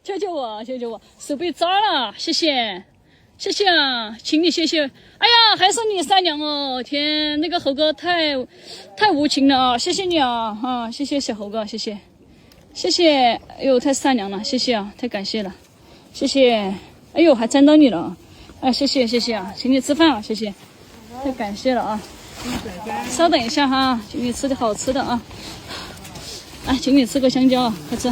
救救我，救救我，手被扎了，谢谢，谢谢啊，请你谢谢。哎呀，还是你善良哦，天，那个猴哥太无情了啊，谢谢你啊，啊，谢谢小猴哥，谢谢，谢谢，哎呦，太善良了，谢谢啊，太感谢了，谢谢，哎呦，还沾到你了，哎，谢谢谢谢啊，请你吃饭啊，谢谢，太感谢了啊。稍等一下哈，请你吃点好吃的啊！哎，请你吃个香蕉啊，快吃。